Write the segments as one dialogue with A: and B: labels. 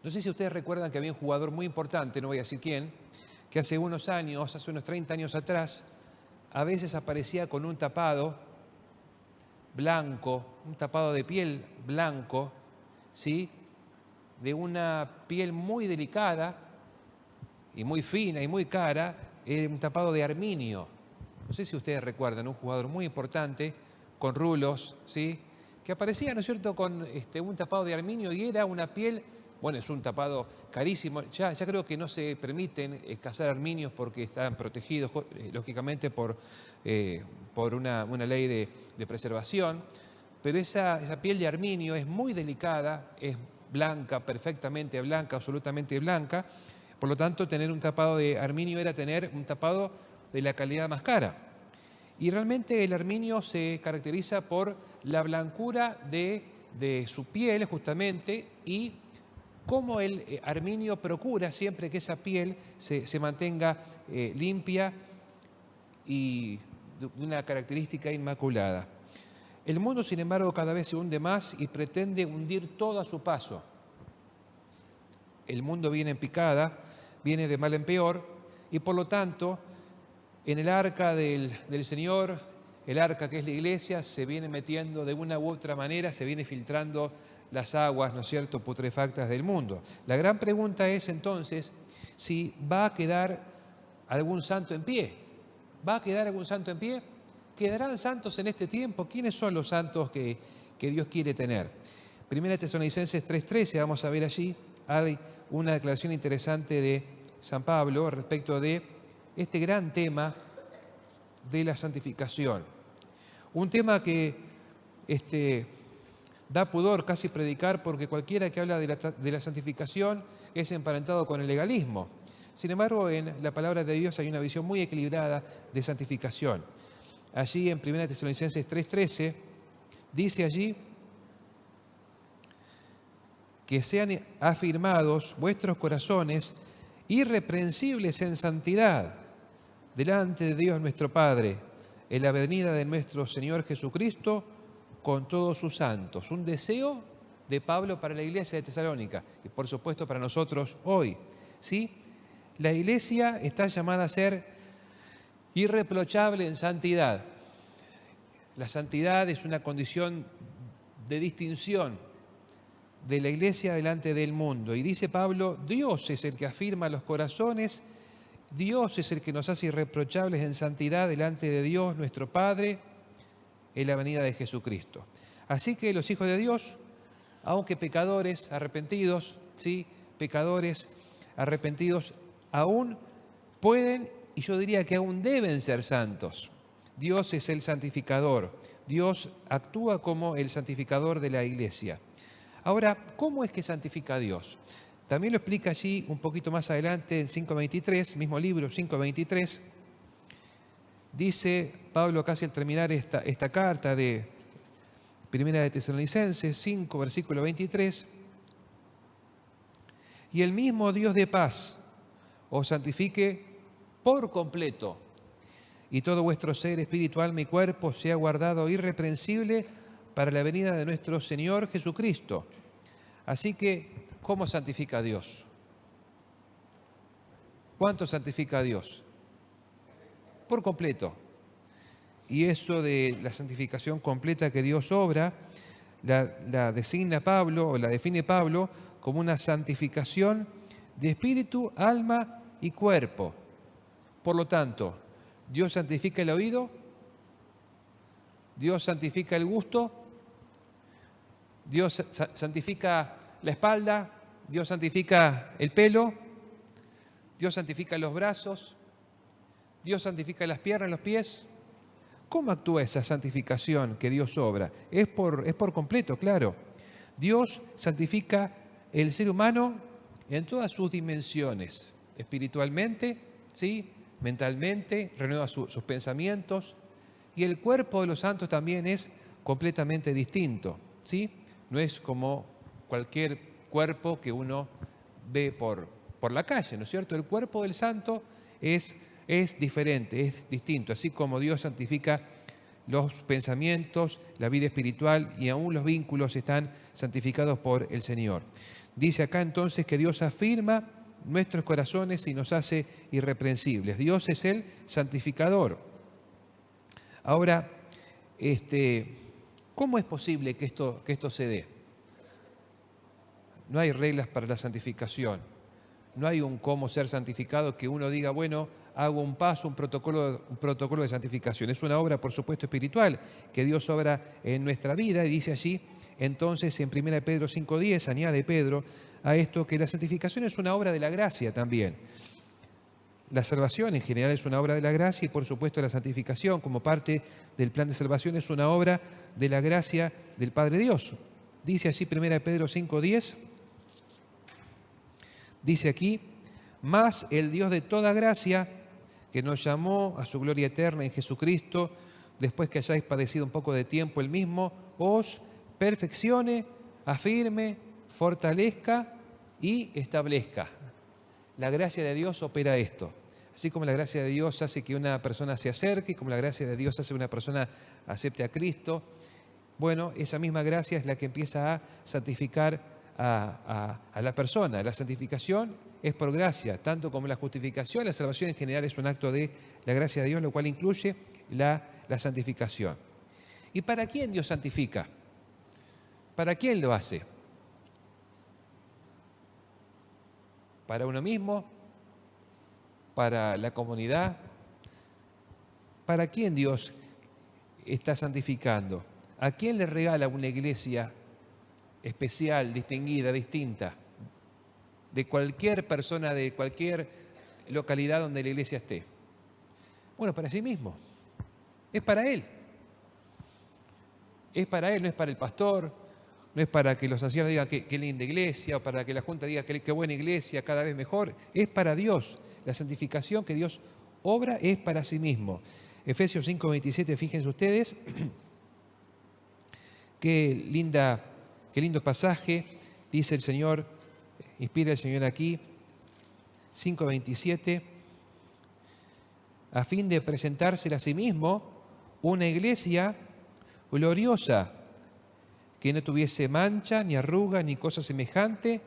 A: No sé si ustedes recuerdan que había un jugador muy importante, no voy a decir quién, que hace unos años, hace unos 30 años atrás, a veces aparecía con un tapado blanco, un tapado de piel blanco, ¿sí? De una piel muy delicada y muy fina y muy cara, un tapado de arminio. No sé si ustedes recuerdan, un jugador muy importante, con rulos, ¿sí? Que aparecía, ¿no es cierto?, con un tapado de arminio y era una piel, bueno, es un tapado carísimo. Ya creo que no se permiten cazar arminios porque están protegidos, lógicamente, por una ley de preservación. Pero esa piel de arminio es muy delicada, es blanca, perfectamente blanca, absolutamente blanca. Por lo tanto, tener un tapado de arminio era tener un tapado de la calidad más cara. Y realmente el arminio se caracteriza por la blancura de su piel, justamente, y cómo el arminio procura siempre que esa piel se mantenga limpia y de una característica inmaculada. El mundo, sin embargo, cada vez se hunde más y pretende hundir todo a su paso. El mundo viene en picada, viene de mal en peor, y por lo tanto, en el arca del Señor, el arca que es la iglesia, se viene metiendo de una u otra manera, se viene filtrando las aguas, ¿no es cierto?, putrefactas del mundo. La gran pregunta es entonces si va a quedar algún santo en pie. ¿Va a quedar algún santo en pie? ¿Quedarán santos en este tiempo? ¿Quiénes son los santos que Dios quiere tener? Primera Tesalonicenses 3:13, vamos a ver allí, hay una declaración interesante de San Pablo respecto de este gran tema de la santificación. Un tema que da pudor casi predicar porque cualquiera que habla de la santificación es emparentado con el legalismo. Sin embargo, en la palabra de Dios hay una visión muy equilibrada de santificación. Allí en 1 Tesalonicenses 3:13 dice allí que sean afirmados vuestros corazones irreprensibles en santidad delante de Dios nuestro Padre, en la venida de nuestro Señor Jesucristo con todos sus santos. Un deseo de Pablo para la iglesia de Tesalónica y por supuesto para nosotros hoy, ¿sí? La iglesia está llamada a ser irreprochable en santidad. La santidad es una condición de distinción de la iglesia delante del mundo. Y dice Pablo, Dios es el que afirma los corazones, Dios es el que nos hace irreprochables en santidad delante de Dios, nuestro Padre, en la venida de Jesucristo. Así que los hijos de Dios, aunque pecadores arrepentidos, sí, pecadores arrepentidos, aún pueden, y yo diría que aún deben ser santos. Dios es el santificador. Dios actúa como el santificador de la iglesia. Ahora, ¿cómo es que santifica a Dios? También lo explica allí un poquito más adelante en 5:23, mismo libro 5:23. Dice Pablo casi al terminar esta carta de Primera de Tesalonicenses 5, versículo 23. Y el mismo Dios de paz os santifique por completo, y todo vuestro ser, espíritu, alma y cuerpo sea guardado irreprensible para la venida de nuestro Señor Jesucristo. Así que, ¿cómo santifica a Dios? ¿Cuánto santifica a Dios? Por completo. Y eso de la santificación completa que Dios obra, la designa Pablo, o la define Pablo, como una santificación de espíritu, alma y cuerpo. Por lo tanto, Dios santifica el oído, Dios santifica el gusto, Dios santifica la espalda, Dios santifica el pelo, Dios santifica los brazos, Dios santifica las piernas, los pies. ¿Cómo actúa esa santificación que Dios obra? Es por completo, claro. Dios santifica el ser humano en todas sus dimensiones, espiritualmente, ¿sí?, mentalmente, renueva sus pensamientos, y el cuerpo de los santos también es completamente distinto, ¿sí? No es como cualquier cuerpo que uno ve por la calle, ¿no es cierto? El cuerpo del santo es diferente, es distinto, así como Dios santifica los pensamientos, la vida espiritual y aún los vínculos están santificados por el Señor. Dice acá entonces que Dios afirma nuestros corazones y nos hace irreprensibles. Dios es el santificador. Ahora, ¿cómo es posible que esto se dé? No hay reglas para la santificación. No hay un cómo ser santificado que uno diga, bueno, hago un paso, un protocolo de santificación. Es una obra, por supuesto, espiritual que Dios obra en nuestra vida y dice allí, entonces en 1 Pedro 5:10, añade Pedro a esto que la santificación es una obra de la gracia también. La salvación en general es una obra de la gracia y por supuesto la santificación como parte del plan de salvación es una obra de la gracia del Padre Dios. Dice así 1 Pedro 5:10, dice aquí, mas el Dios de toda gracia, que nos llamó a su gloria eterna en Jesucristo, después que hayáis padecido un poco de tiempo el mismo, os perfeccione, afirme, fortalezca y establezca. La gracia de Dios opera esto. Así como la gracia de Dios hace que una persona se acerque, como la gracia de Dios hace que una persona acepte a Cristo, bueno, esa misma gracia es la que empieza a santificar a la persona. La santificación es por gracia, tanto como la justificación, la salvación en general es un acto de la gracia de Dios, lo cual incluye la santificación. ¿Y para quién Dios santifica? ¿Para quién lo hace? ¿Para uno mismo? ¿Para la comunidad? ¿Para quién Dios está santificando? ¿A quién le regala una iglesia especial, distinguida, distinta? De cualquier persona, de cualquier localidad donde la iglesia esté. Bueno, para sí mismo. Es para Él. Es para Él, no es para el pastor, no es para que los ancianos digan qué linda iglesia, o para que la junta diga qué buena iglesia, cada vez mejor. Es para Dios. La santificación que Dios obra es para sí mismo. Efesios 5:27, fíjense ustedes, qué lindo pasaje, dice el Señor, inspira el Señor aquí, 5:27, a fin de presentársela a sí mismo una iglesia gloriosa, que no tuviese mancha, ni arruga, ni cosa semejante,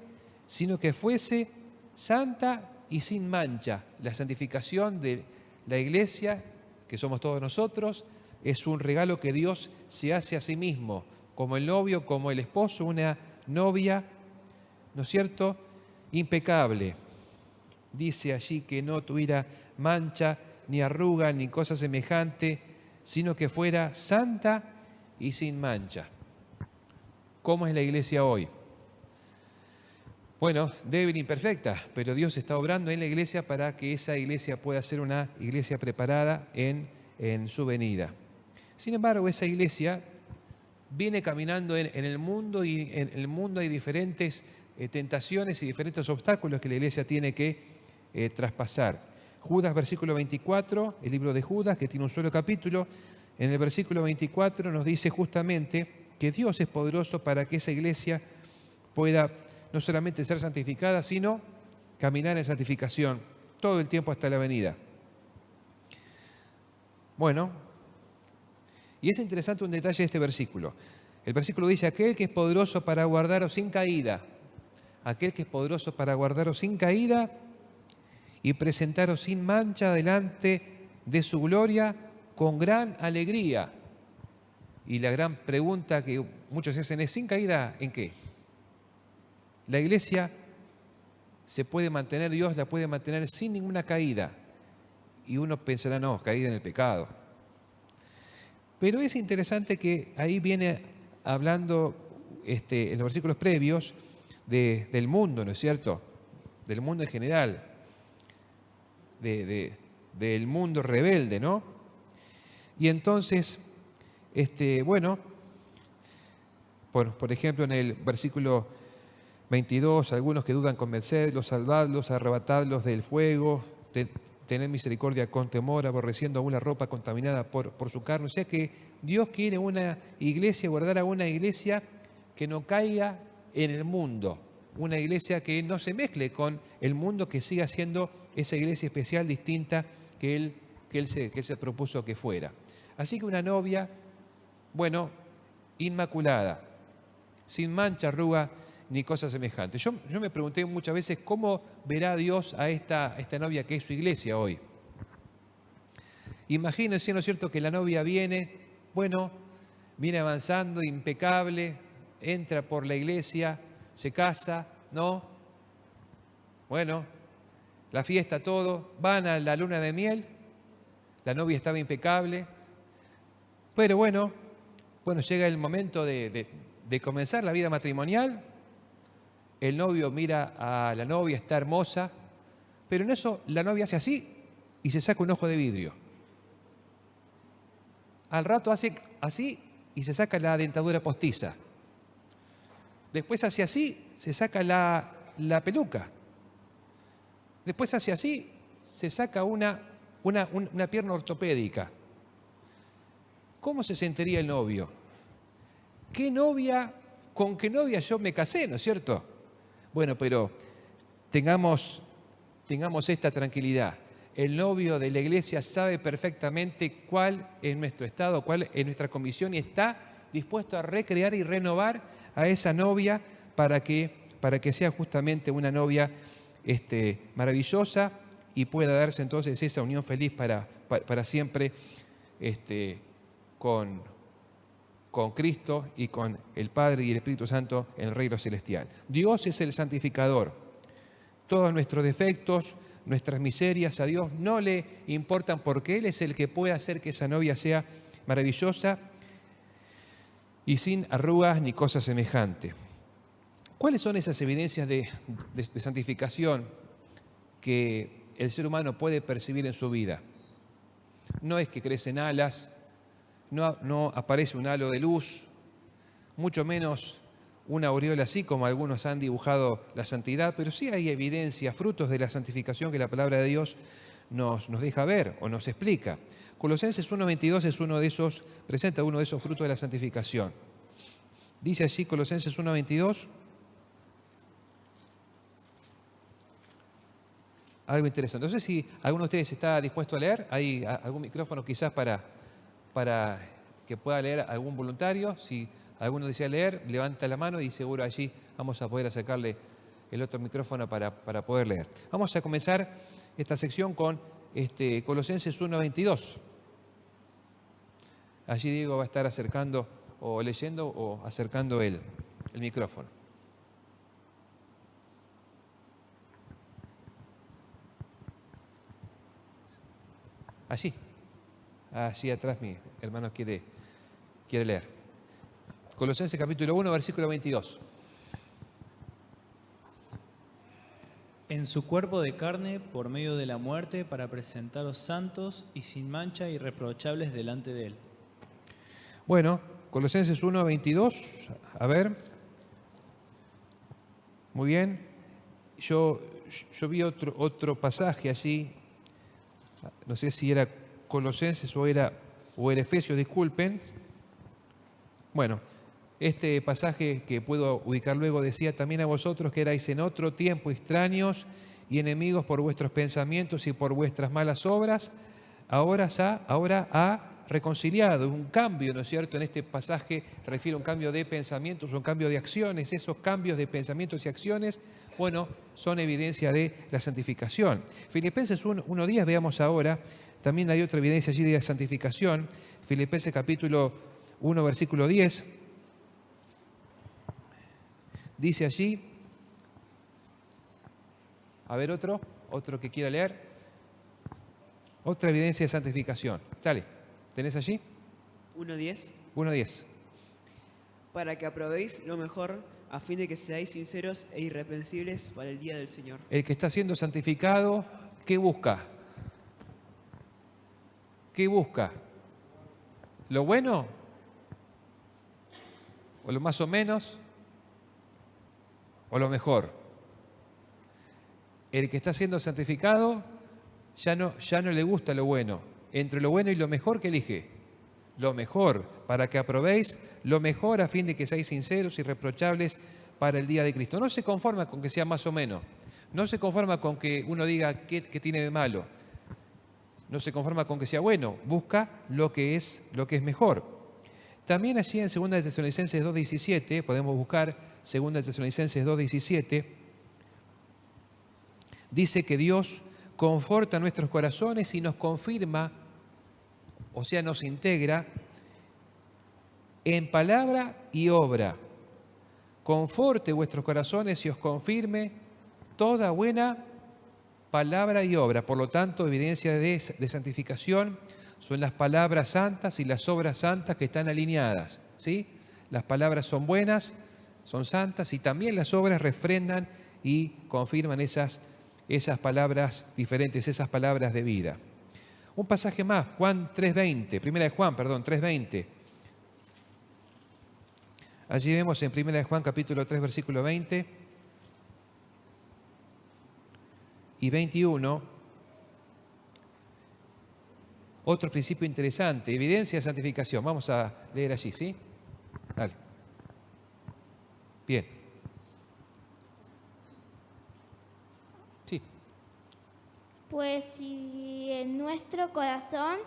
A: sino que fuese santa y sin mancha. La santificación de la iglesia, que somos todos nosotros, es un regalo que Dios se hace a sí mismo, como el novio, como el esposo, una novia, ¿no es cierto?, impecable. Dice allí que no tuviera mancha, ni arruga, ni cosa semejante, sino que fuera santa y sin mancha. ¿Cómo es la iglesia hoy? Bueno, débil e imperfecta, pero Dios está obrando en la iglesia para que esa iglesia pueda ser una iglesia preparada en su venida. Sin embargo, esa iglesia viene caminando en el mundo y en el mundo hay diferentes tentaciones y diferentes obstáculos que la iglesia tiene que traspasar. Judas, versículo 24, el libro de Judas, que tiene un solo capítulo, en el versículo 24 nos dice justamente que Dios es poderoso para que esa iglesia pueda no solamente ser santificada, sino caminar en santificación todo el tiempo hasta la venida. Bueno, y es interesante un detalle de este versículo. El versículo dice, aquel que es poderoso para guardaros sin caída, aquel que es poderoso para guardaros sin caída y presentaros sin mancha delante de su gloria con gran alegría. Y la gran pregunta que muchos hacen es, ¿sin caída en qué? La iglesia se puede mantener, Dios la puede mantener sin ninguna caída. Y uno pensará, no, caída en el pecado. Pero es interesante que ahí viene hablando en los versículos previos del mundo, ¿no es cierto? Del mundo en general, del mundo rebelde, ¿no? Y entonces, bueno, por ejemplo, en el versículo 22, algunos que dudan convencerlos, salvadlos, arrebatadlos del fuego, tener misericordia con temor, aborreciendo aún la ropa contaminada por su carne. O sea que Dios quiere una iglesia, guardar a una iglesia que no caiga en el mundo, una iglesia que no se mezcle con el mundo, que siga siendo esa iglesia especial, distinta, que él se propuso que fuera. Así que una novia, bueno, inmaculada, sin mancha, arruga ni cosa semejante. Yo me pregunté muchas veces cómo verá Dios a esta novia que es su iglesia hoy. Imagínense, ¿no es cierto?, que la novia viene, bueno, viene avanzando, impecable, entra por la iglesia, se casa, ¿no? Bueno, la fiesta, todo, van a la luna de miel, la novia estaba impecable, pero bueno, llega el momento de comenzar la vida matrimonial, el novio mira a la novia, está hermosa, pero en eso la novia hace así y se saca un ojo de vidrio. Al rato hace así y se saca la dentadura postiza. Después hace así, se saca la peluca. Después hace así, se saca una pierna ortopédica. ¿Cómo se sentiría el novio? ¿Con qué novia yo me casé, no es cierto? Bueno, pero tengamos esta tranquilidad. El novio de la iglesia sabe perfectamente cuál es nuestro estado, cuál es nuestra condición y está dispuesto a recrear y renovar a esa novia para que sea justamente una novia maravillosa y pueda darse entonces esa unión feliz para siempre con Cristo y con el Padre y el Espíritu Santo en el reino celestial. Dios es el santificador. Todos nuestros defectos, nuestras miserias a Dios no le importan porque Él es el que puede hacer que esa novia sea maravillosa y sin arrugas ni cosa semejante. ¿Cuáles son esas evidencias de santificación que el ser humano puede percibir en su vida? No es que crecen alas, no aparece un halo de luz, mucho menos una aureola así como algunos han dibujado la santidad, pero sí hay evidencia, frutos de la santificación que la palabra de Dios nos deja ver o nos explica. Colosenses 1:22 presenta uno de esos frutos de la santificación. Dice allí Colosenses 1:22, algo interesante. No sé si alguno de ustedes está dispuesto a leer. ¿Hay algún micrófono quizás para que pueda leer algún voluntario? Si alguno desea leer, levanta la mano y seguro allí vamos a poder acercarle el otro micrófono para poder leer. Vamos a comenzar esta sección con Colosenses 1:22. Allí Diego va a estar acercando o leyendo o acercando el micrófono. Allí atrás mi hermano quiere leer. Colosenses capítulo 1, versículo 22.
B: En su cuerpo de carne, por medio de la muerte, para presentaros santos y sin mancha irreprochables delante de Él.
A: Bueno, Colosenses 1, 22, a ver. Muy bien. Yo vi otro pasaje allí, no sé si era Colosenses o era Efesios, disculpen. Bueno, este pasaje que puedo ubicar luego decía: también a vosotros que erais en otro tiempo extraños y enemigos por vuestros pensamientos y por vuestras malas obras, ahora ha reconciliado. Un cambio, ¿no es cierto? En este pasaje refiere a un cambio de pensamientos, un cambio de acciones. Esos cambios de pensamientos y acciones, bueno, son evidencia de la santificación. Filipenses 1:10, veamos ahora, también hay otra evidencia allí de la santificación. Filipenses capítulo 1, versículo 10. Dice allí, a ver otro que quiera leer. Otra evidencia de santificación. Dale, ¿tenés allí?
C: 1:10.
A: 1:10.
C: Para que aprobéis lo mejor, a fin de que seáis sinceros e irreprensibles para el día del Señor.
A: El que está siendo santificado, ¿qué busca? ¿Qué busca? ¿Lo bueno? ¿O lo más o menos? ¿O lo mejor? El que está siendo santificado ya no le gusta lo bueno. Entre lo bueno y lo mejor, ¿qué elige? Lo mejor, para que aprobéis lo mejor a fin de que seáis sinceros y irreprochables para el día de Cristo. No se conforma con que sea más o menos. No se conforma con que uno diga qué tiene de malo. No se conforma con que sea bueno. Busca lo que es mejor. También allí en 2 Tesalonicenses 2:17 podemos buscar 2 Tesalonicenses 2:17, dice que Dios conforta nuestros corazones y nos confirma, o sea, nos integra en palabra y obra. Conforte vuestros corazones y os confirme toda buena palabra y obra. Por lo tanto, evidencia de santificación son las palabras santas y las obras santas que están alineadas, ¿sí? Las palabras son buenas, son santas, y también las obras refrendan y confirman esas palabras diferentes, esas palabras de vida. Un pasaje más, Juan 3:20, primera de Juan, perdón, 3:20. Allí vemos en primera de Juan capítulo 3, versículo 20 y 21, otro principio interesante, evidencia de santificación. Vamos a leer allí, ¿sí? Dale. Bien. Sí.
D: Pues si en nuestro corazón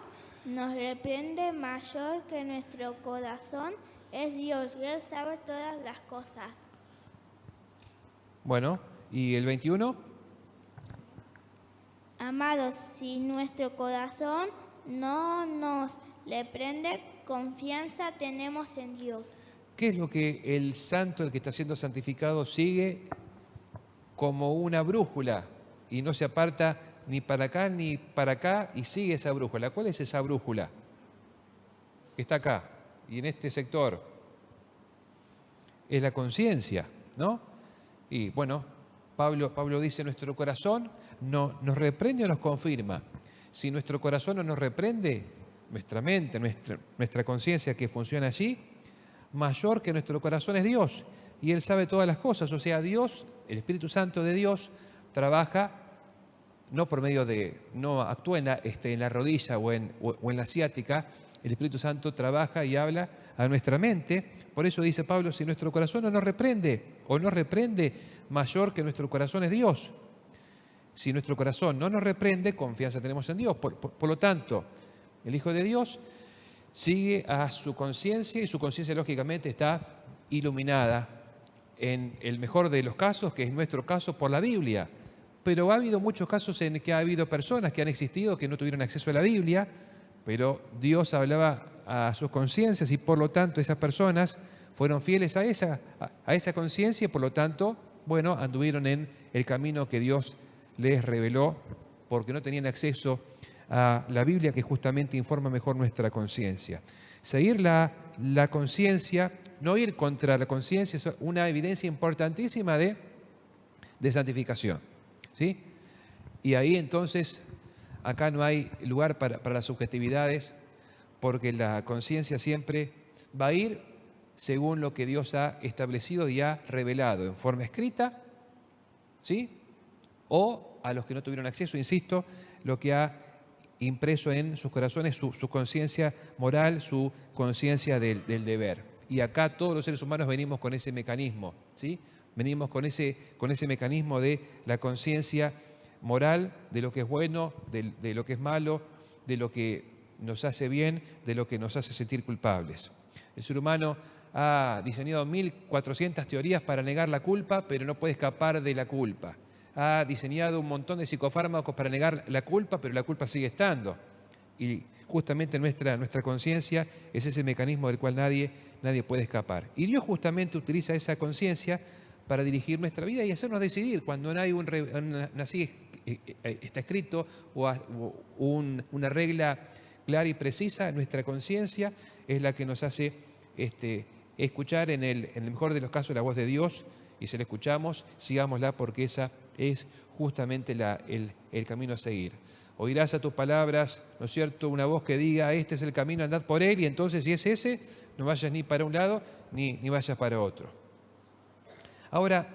D: nos reprende, mayor que nuestro corazón es Dios, y Él sabe todas las cosas.
A: Bueno, ¿y el 21?
D: Amados, si nuestro corazón no nos reprende, confianza tenemos en Dios.
A: ¿Qué es lo que el santo, el que está siendo santificado, sigue como una brújula y no se aparta ni para acá ni para acá y sigue esa brújula? ¿Cuál es esa brújula que está acá y en este sector? Es la conciencia, ¿no? Y bueno, Pablo dice, nuestro corazón nos reprende o nos confirma. Si nuestro corazón no nos reprende, nuestra mente, nuestra conciencia que funciona allí, mayor que nuestro corazón es Dios, y Él sabe todas las cosas. O sea, Dios, el Espíritu Santo de Dios, trabaja no por medio de, no actúa en la rodilla o en la ciática. El Espíritu Santo trabaja y habla a nuestra mente. Por eso dice Pablo, si nuestro corazón no nos reprende o no reprende, mayor que nuestro corazón es Dios. Si nuestro corazón no nos reprende, confianza tenemos en Dios. Por lo tanto, el Hijo de Dios sigue a su conciencia, y su conciencia lógicamente está iluminada en el mejor de los casos, que es nuestro caso, por la Biblia. Pero ha habido muchos casos en que ha habido personas que han existido que no tuvieron acceso a la Biblia, pero Dios hablaba a sus conciencias, y por lo tanto esas personas fueron fieles a esa conciencia, y por lo tanto, bueno, anduvieron en el camino que Dios les reveló, porque no tenían acceso a la Biblia, que justamente informa mejor nuestra conciencia. Seguir la conciencia, no ir contra la conciencia, es una evidencia importantísima de santificación, ¿sí? Y ahí entonces, acá no hay lugar para las subjetividades, porque la conciencia siempre va a ir según lo que Dios ha establecido y ha revelado en forma escrita, ¿sí? O a los que no tuvieron acceso, insisto, lo que ha impreso en sus corazones su conciencia moral, su conciencia del deber. Y acá todos los seres humanos venimos con ese mecanismo, ¿sí? Venimos con ese mecanismo de la conciencia moral, de lo que es bueno, de lo que es malo, de lo que nos hace bien, de lo que nos hace sentir culpables. El ser humano ha diseñado 1400 teorías para negar la culpa, pero no puede escapar de la culpa. Ha diseñado un montón de psicofármacos para negar la culpa, pero la culpa sigue estando. Y justamente nuestra conciencia es ese mecanismo del cual nadie puede escapar. Y Dios justamente utiliza esa conciencia para dirigir nuestra vida y hacernos decidir. Cuando no hay así está escrito, o una regla clara y precisa, nuestra conciencia es la que nos hace escuchar en el mejor de los casos la voz de Dios, y si la escuchamos, sigámosla, porque esa es justamente el camino a seguir. Oirás a tus palabras, ¿no es cierto?, una voz que diga, este es el camino, andad por él, y entonces si es ese, no vayas ni para un lado ni vayas para otro. Ahora,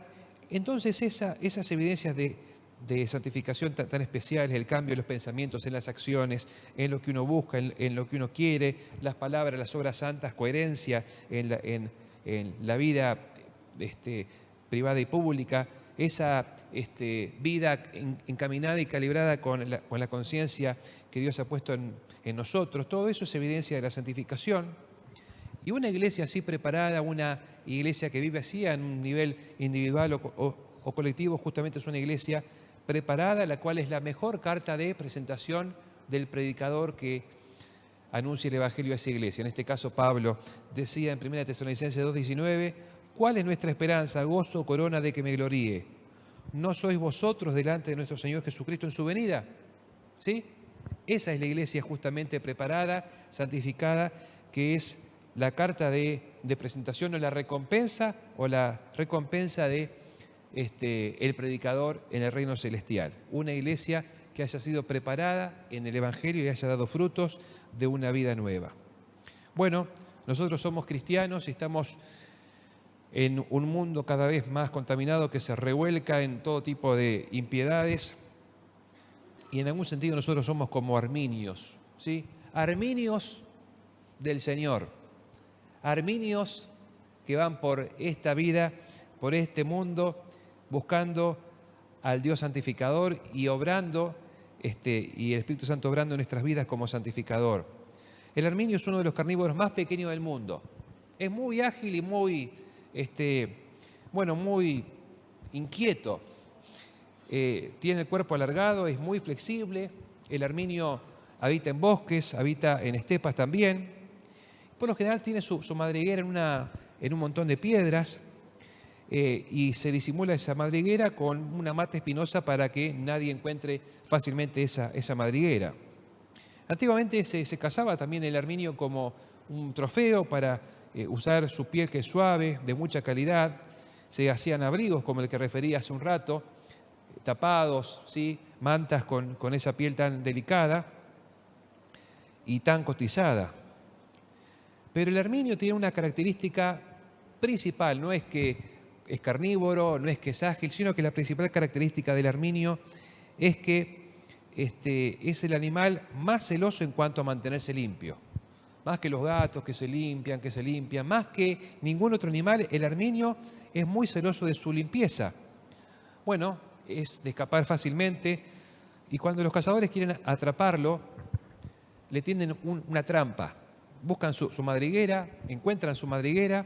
A: entonces esas evidencias de santificación tan especiales, el cambio en los pensamientos, en las acciones, en lo que uno busca, en lo que uno quiere, las palabras, las obras santas, coherencia en la vida privada y pública, esa vida encaminada y calibrada con la conciencia que Dios ha puesto en nosotros, todo eso es evidencia de la santificación. Y una iglesia así preparada, una iglesia que vive así en un nivel individual o colectivo, justamente es una iglesia preparada, la cual es la mejor carta de presentación del predicador que anuncia el Evangelio a esa iglesia. En este caso, Pablo decía en 1 Tesalonicenses 2:19, ¿cuál es nuestra esperanza, gozo, corona de que me gloríe? ¿No sois vosotros delante de nuestro Señor Jesucristo en su venida? ¿Sí? Esa es la iglesia justamente preparada, santificada, que es la carta de presentación o la recompensa de el predicador en el reino celestial. Una iglesia que haya sido preparada en el Evangelio y haya dado frutos de una vida nueva. Bueno, nosotros somos cristianos y estamos en un mundo cada vez más contaminado que se revuelca en todo tipo de impiedades y en algún sentido nosotros somos como arminios, ¿sí? Arminios del Señor, arminios que van por esta vida, por este mundo, buscando al Dios santificador y obrando, y el Espíritu Santo obrando en nuestras vidas como santificador. El arminio es uno de los carnívoros más pequeños del mundo. Es muy ágil y muy, muy inquieto. Tiene el cuerpo alargado, es muy flexible. El arminio habita en bosques, habita en estepas también. Por lo general tiene su madriguera en un montón de piedras. Y se disimula esa madriguera con una mata espinosa para que nadie encuentre fácilmente esa madriguera. Antiguamente se cazaba también el arminio como un trofeo para usar su piel, que es suave, de mucha calidad. Se hacían abrigos como el que refería hace un rato, tapados, ¿sí? Mantas con esa piel tan delicada y tan cotizada. Pero el arminio tiene una característica principal, no es que es carnívoro, no es que es ágil, sino que la principal característica del arminio es que es el animal más celoso en cuanto a mantenerse limpio. Más que los gatos que se limpian, más que ningún otro animal, el arminio es muy celoso de su limpieza. Bueno, es de escapar fácilmente y cuando los cazadores quieren atraparlo, le tienden una trampa. Buscan su madriguera, encuentran su madriguera,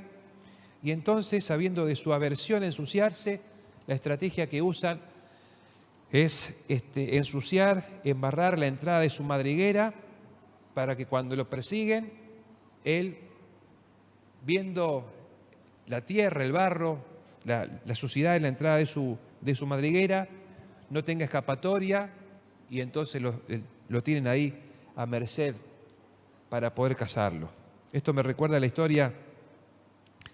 A: y entonces, sabiendo de su aversión a ensuciarse, la estrategia que usan es ensuciar, embarrar la entrada de su madriguera para que cuando lo persiguen, él, viendo la tierra, el barro, la suciedad en la entrada de su madriguera, no tenga escapatoria y entonces lo tienen ahí a merced para poder cazarlo. Esto me recuerda a la historia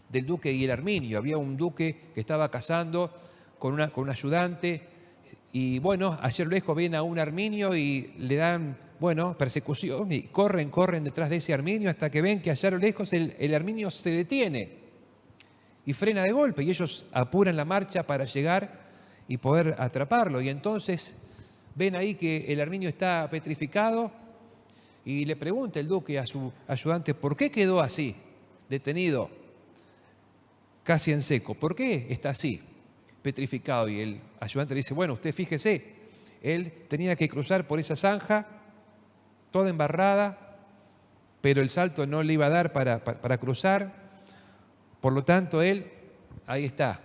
A: del duque y el arminio. Había un duque que estaba cazando con un ayudante y bueno, ayer lejos viene a un arminio y le dan, persecución y corren detrás de ese arminio hasta que ven que allá a lo lejos el arminio se detiene y frena de golpe y ellos apuran la marcha para llegar y poder atraparlo. Y entonces ven ahí que el arminio está petrificado y le pregunta el duque a su ayudante, ¿por qué quedó así, detenido, casi en seco? ¿Por qué está así, petrificado? Y el ayudante le dice, bueno, usted fíjese, él tenía que cruzar por esa zanja, toda embarrada, pero el salto no le iba a dar para cruzar. Por lo tanto, él, ahí está,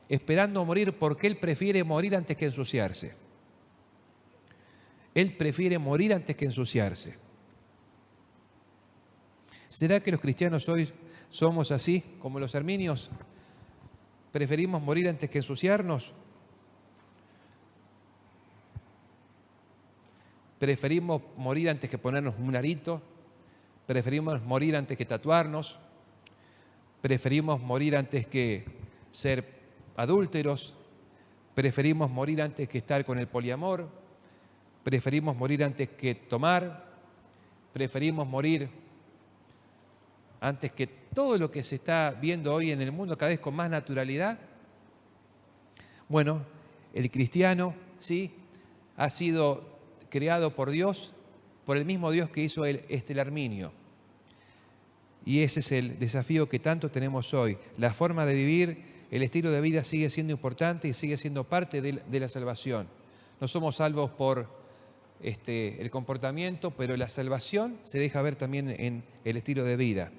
A: esperando morir porque él prefiere morir antes que ensuciarse. Él prefiere morir antes que ensuciarse. ¿Será que los cristianos hoy somos así, como los arminios? ¿Preferimos morir antes que ensuciarnos? ¿Preferimos morir antes que ponernos un arito? ¿Preferimos morir antes que tatuarnos? ¿Preferimos morir antes que ser adúlteros? ¿Preferimos morir antes que estar con el poliamor? ¿Preferimos morir antes que tomar? ¿Preferimos morir antes que todo lo que se está viendo hoy en el mundo cada vez con más naturalidad? Bueno, el cristiano, sí, ha sido creado por Dios, por el mismo Dios que hizo el arminio. Y ese es el desafío que tanto tenemos hoy. La forma de vivir, el estilo de vida sigue siendo importante y sigue siendo parte de la salvación. No somos salvos por el comportamiento, pero la salvación se deja ver también en el estilo de vida.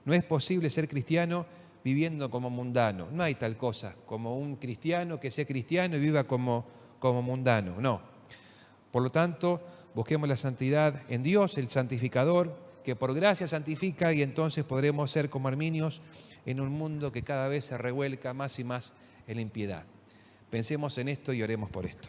A: No es posible ser cristiano viviendo como mundano. No hay tal cosa como un cristiano que sea cristiano y viva como mundano. No. Por lo tanto, busquemos la santidad en Dios, el santificador, que por gracia santifica, y entonces podremos ser como arminios en un mundo que cada vez se revuelca más y más en la impiedad. Pensemos en esto y oremos por esto.